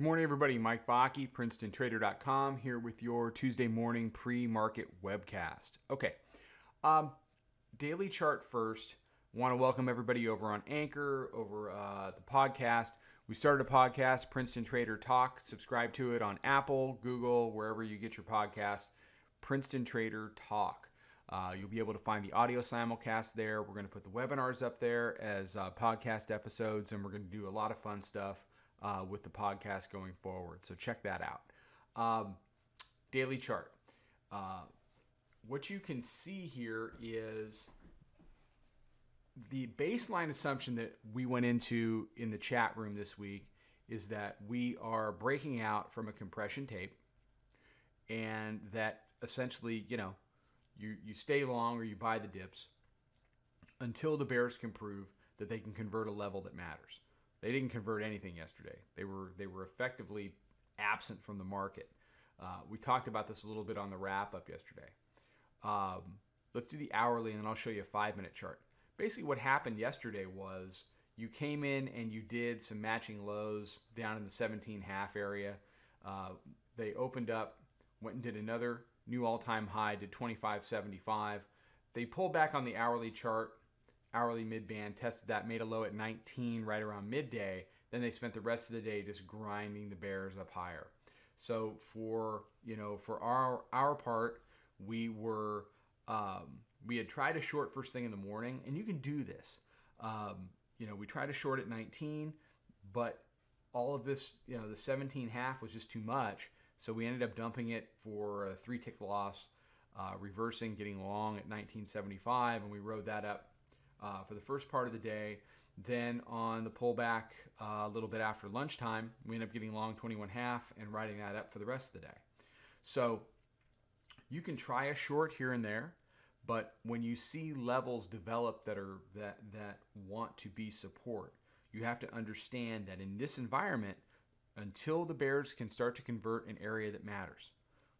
Good morning, everybody. Mike Vacchi, Princetontrader.com, here with your Tuesday morning pre-market webcast. Okay, daily chart first. Want to welcome everybody over on Anchor, over the podcast. We started a podcast, Princeton Trader Talk. Subscribe to it on Apple, Google, wherever you get your podcast. Princeton Trader Talk. You'll be able to find the audio simulcast there. We're going to put the webinars up there as podcast episodes, and we're going to do a lot of fun stuff with the podcast going forward. So check that out. Daily chart. What you can see here is the baseline assumption that we went into in the chat room this week is that we are breaking out from a compression tape, and that essentially, you stay long or you buy the dips until the bears can prove that they can convert a level that matters. They didn't convert anything yesterday. They were effectively absent from the market. We talked about this a little bit on the wrap-up yesterday. Let's do the hourly, and then I'll show you a 5-minute chart. Basically, what happened yesterday was you came in and you did some matching lows down in the 17.5 area. They opened up, went and did another new all-time high, did 25.75. They pulled back on the hourly chart. Hourly mid-band, tested that, made a low at 19 right around midday. Then they spent the rest of the day just grinding the bears up higher. So for our part, we had tried to short first thing in the morning, and you can do this. We tried to short at 19, but all of this, the 17.5 was just too much. So we ended up dumping it for a 3-tick loss, reversing, getting long at 19.75, and we rode that up for the first part of the day. Then on the pullback a little bit after lunchtime, we ended up getting long 21.5 and riding that up for the rest of the day. So you can try a short here and there, but when you see levels develop that want to be support, you have to understand that in this environment, until the bears can start to convert an area that matters,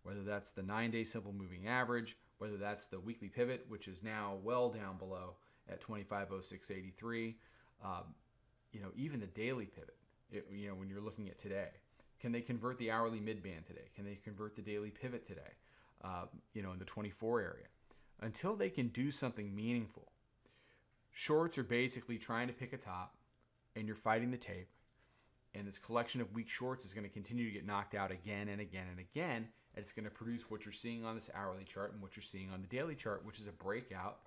whether that's the 9-day simple moving average, whether that's the weekly pivot, which is now well down below at 25.0683, even the daily pivot, when you're looking at today, can they convert the hourly mid-band today? Can they convert the daily pivot today, in the 24 area? Until they can do something meaningful, shorts are basically trying to pick a top, and you're fighting the tape, and this collection of weak shorts is going to continue to get knocked out again and again and again, and it's going to produce what you're seeing on this hourly chart and what you're seeing on the daily chart, which is a breakout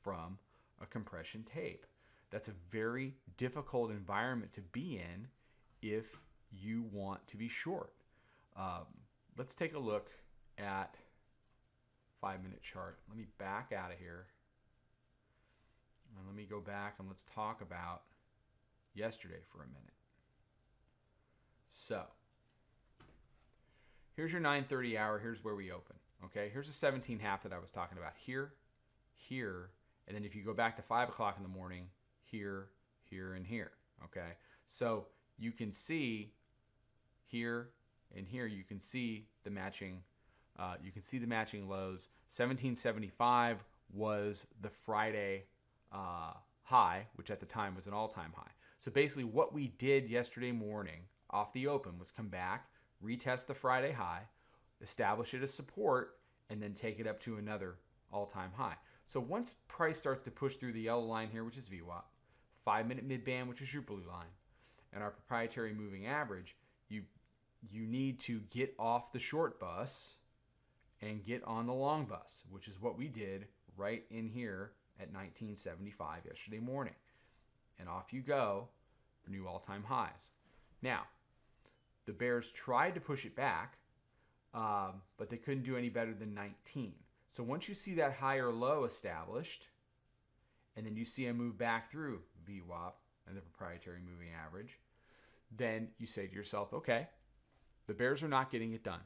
from a compression tape. That's a very difficult environment to be in if you want to be short. Let's take a look at 5-minute chart. Let me back out of here. And let me go back and let's talk about yesterday for a minute. So, here's your 9:30 hour. Here's where we open. Okay, here's the 17.5 that I was talking about. Here, and then if you go back to 5 o'clock in the morning, here, and here. Okay, so you can see here and here. You can see the matching. The matching lows. 17.75 was the Friday high, which at the time was an all-time high. So basically, what we did yesterday morning off the open was come back, retest the Friday high, establish it as support, and then take it up to another all-time high. So once price starts to push through the yellow line here, which is VWAP, 5-minute mid-band, which is your blue line, and our proprietary moving average, you need to get off the short bus and get on the long bus, which is what we did right in here at 19.75 yesterday morning. And off you go for new all-time highs. Now, the bears tried to push it back, but they couldn't do any better than 19. So once you see that higher low established, and then you see a move back through VWAP and the proprietary moving average, then you say to yourself, okay, the bears are not getting it done.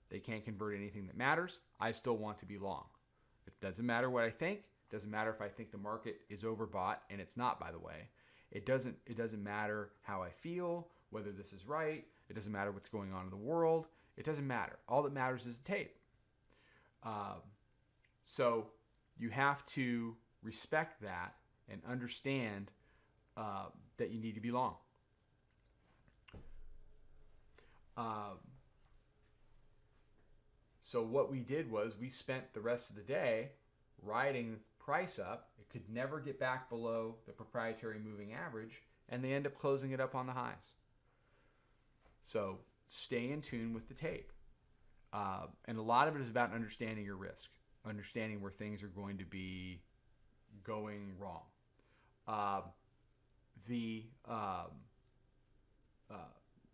They can't convert anything that matters. I still want to be long. It doesn't matter what I think. It doesn't matter if I think the market is overbought, and it's not, by the way. It doesn't matter how I feel, whether this is right. It doesn't matter what's going on in the world. It doesn't matter. All that matters is the tape. So you have to respect that and understand that you need to be long. So what we did was we spent the rest of the day riding price up. It could never get back below the proprietary moving average, and they end up closing it up on the highs. So stay in tune with the tape. And a lot of it is about understanding your risk, understanding where things are going to be going wrong.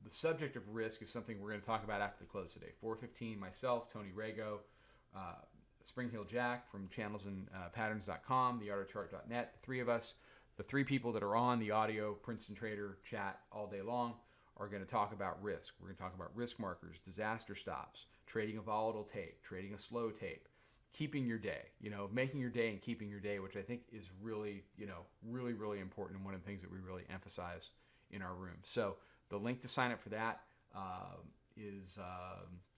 The subject of risk is something we're going to talk about after the close today. 4:15, myself, Tony Rago, Spring Hill Jack from channelsandpatterns.com, theartofchart.net, the three of us, the three people that are on the audio Princeton Trader chat all day long, are going to talk about risk. We're going to talk about risk markers, disaster stops, trading a volatile tape, trading a slow tape, keeping your day, making your day and keeping your day, which I think is really, really important, and one of the things that we really emphasize in our room. So the link to sign up for that is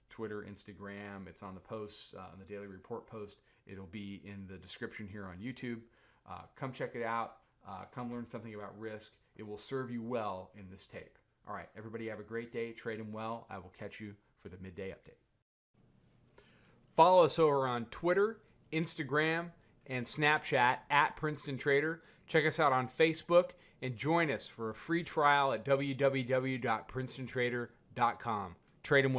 Twitter, Instagram. It's on the posts, on the daily report post. It'll be in the description here on YouTube. Come check it out. Come learn something about risk. It will serve you well in this tape. All right, everybody have a great day. Trade them well. I will catch you for the midday update. Follow us over on Twitter, Instagram, and Snapchat at Princeton Trader. Check us out on Facebook and join us for a free trial at www.princetontrader.com. Trade them well.